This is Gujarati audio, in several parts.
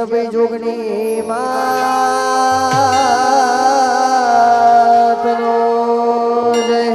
ભાઈ જોગણી માતનો જય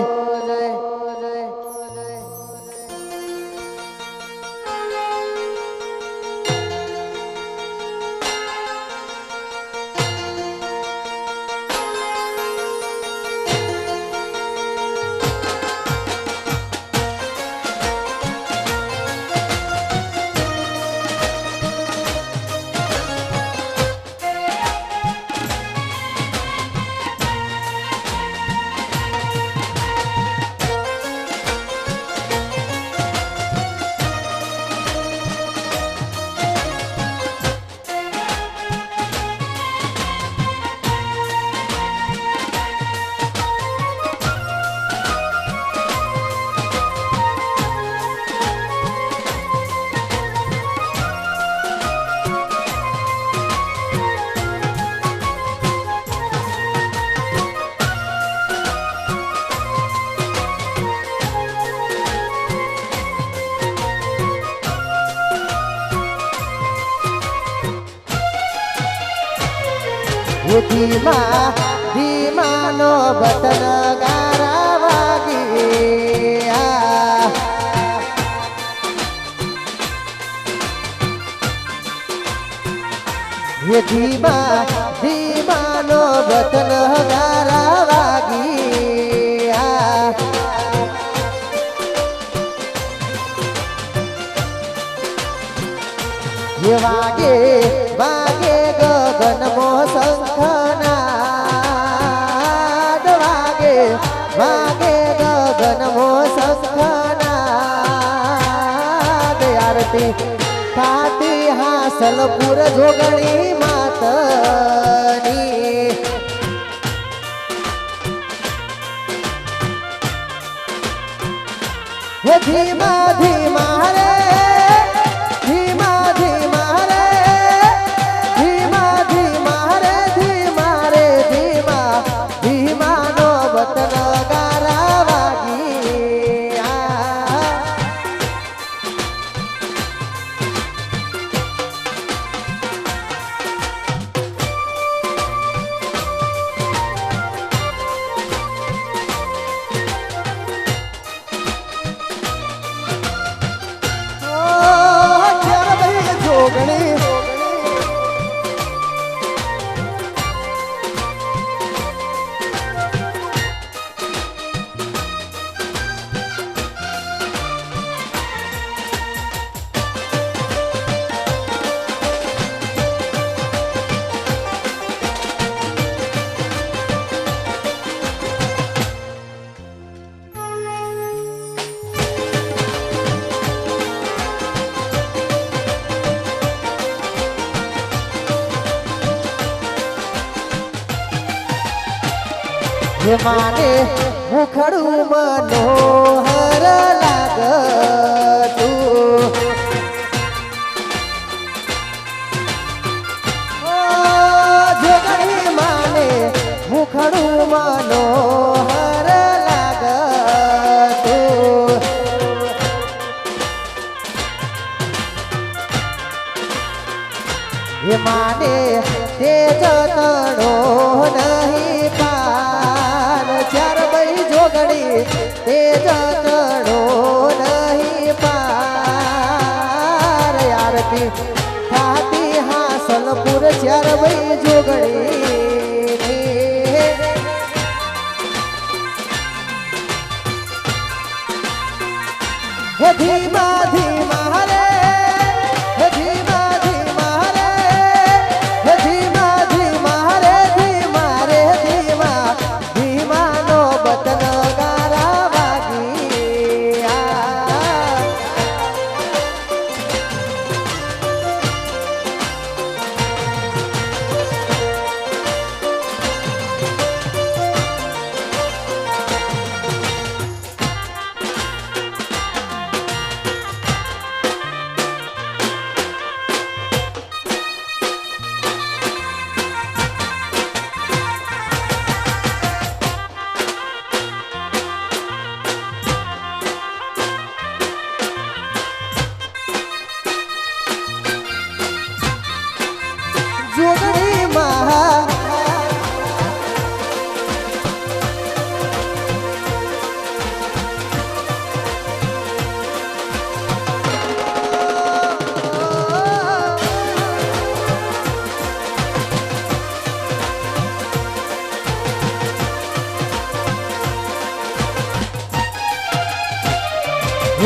ધીમા ધીમાનો બટન ગારા વાગી ધીમા ધીમાનો બટન ગારા વાગી વાગે વાગે ગગનમો શંખનાદ વાગે વાગે ગગનમો શંખનાદ આરતી થાતી હાસલપુર જોગણી માતની હે ધીમા ધીમા રે માને મુખડું મનોહર લાગતું જોગણી માને મુખડું મનોહર લાગતું માને તે જતણો નહીં ચાર ભાઈ જોગણી તે જતણો નહીં પાર આરતી થાતી હાસલપુર ચાર ભાઈ જોગણી હે ધીમા ધીમા રે હે ધીમા ધીમા રે હે ધીમા ધીમા રે ધીમા રે ધીમા ધીમાનો બટન ગારા વાગી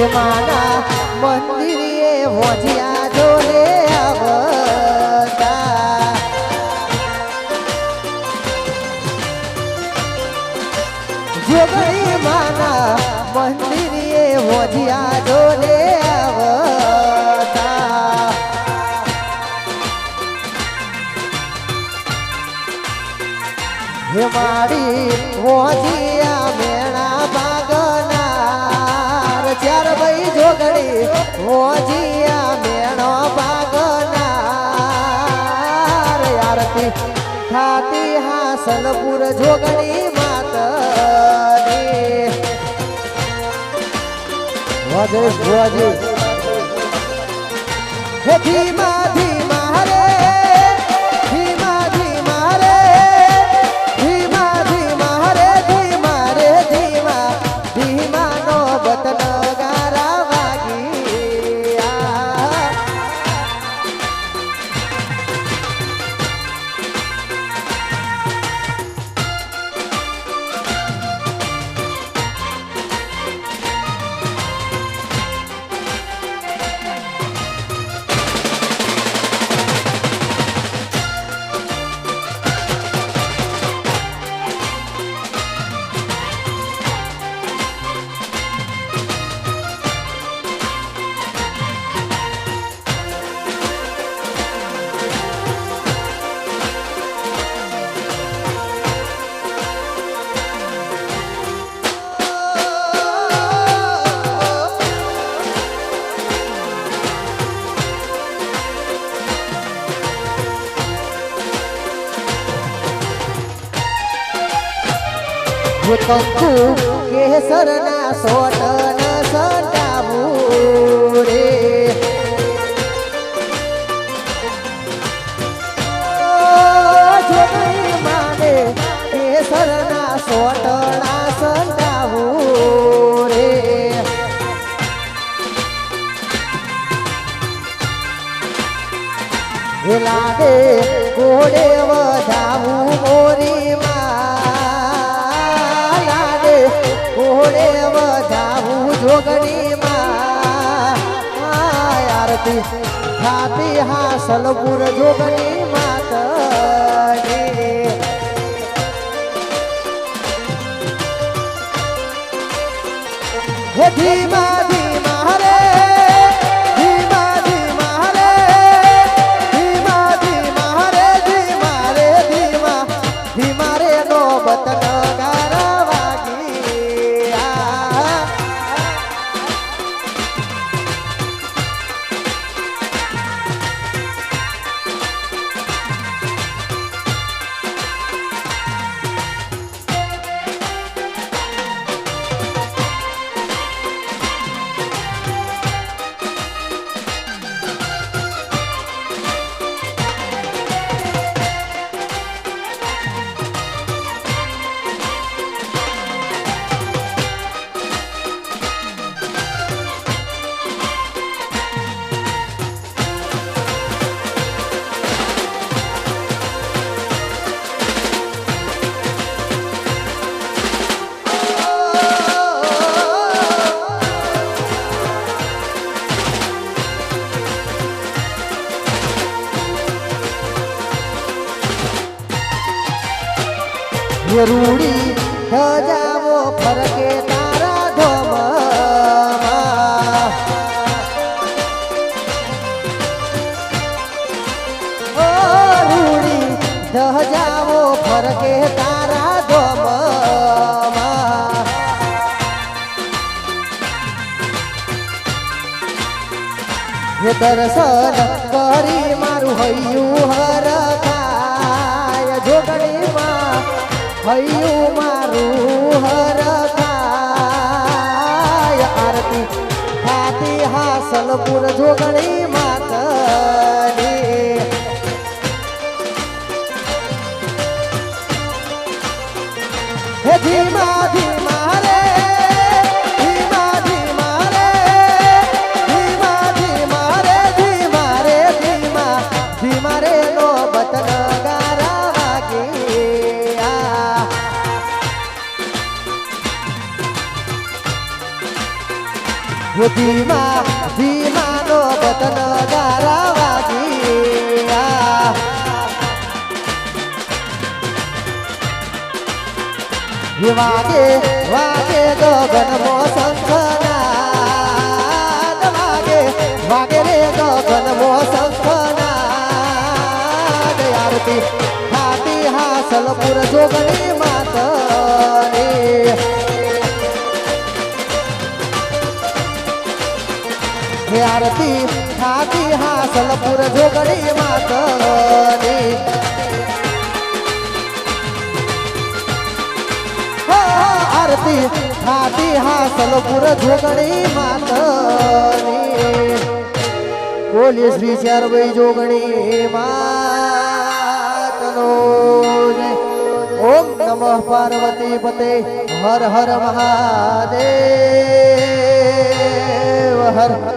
માના મંદિરે ભોજિયા જોને આવતા જોગણી માના મંદિરે ભોજિયા જોને આવતા હે મારી ભોજિયા મેણા ભાગનાર ચાર ભાઈ જોગણી ભોજિયા મેણો ભાગનાર આરતી થાતી હાસલપુર જોગણી માતની વાજેશ ભુવાજી હે ધીમા ધીમા રે ધીમા ધીમા રે ધીમા ધીમા રે ધીમા રે ધીમા ધીમા નો બતન ગારા વાગી કંકુ કેસરના સોટન સંટાવું રે જોગણી માને કેસરના સોટણા સંટાવું રે લાગે ઘોડે વધાવું મોરી ઘોડે વધાવું જોગણી માં આરતી થાતી હાસલપુર જોગણી માતની હે ધીમા ધીમા રે ધીમા ધીમા રે ધીમા ધીમા રે ધીમા રે ધીમા ધીમા રે નો બતન ગારા વાગી રૂડી હજાવો ફરકે તારા ધોમમાં ઓ રૂડી હજાવો ફરકે તારા ધોમમાં દર્શન કરી મારું હૈયું હરખાય જોગણીમાં હૈયું મારું હરખાય આરતી થાતી હાસલપુર જોગણી માતની હે ધીમા ધીમા રે ધીમા ધીમા રે ધીમા ધીમા રે ધીમા રે ધીમા ધીમા રે નો બતન ગારા વાગી ધીમા ધીમાનો બતન ગારા વાગીયા વાગે વાગે ગગનમો શંખનાદ વાગે વાગે રે ગગનમો શંખનાદ આરતી હાથી હાસલપુર જોગણી માતની આરતી હાથી હાસલપુર જોગણી માતની આરતી હાથી હાસલપુર જોગણી માતની બોલીએ શ્રી ચારભાઈ જોગણી માતનો જય ઓમ નમઃ પાર્વતી પતે હર હર મહાદેવ હર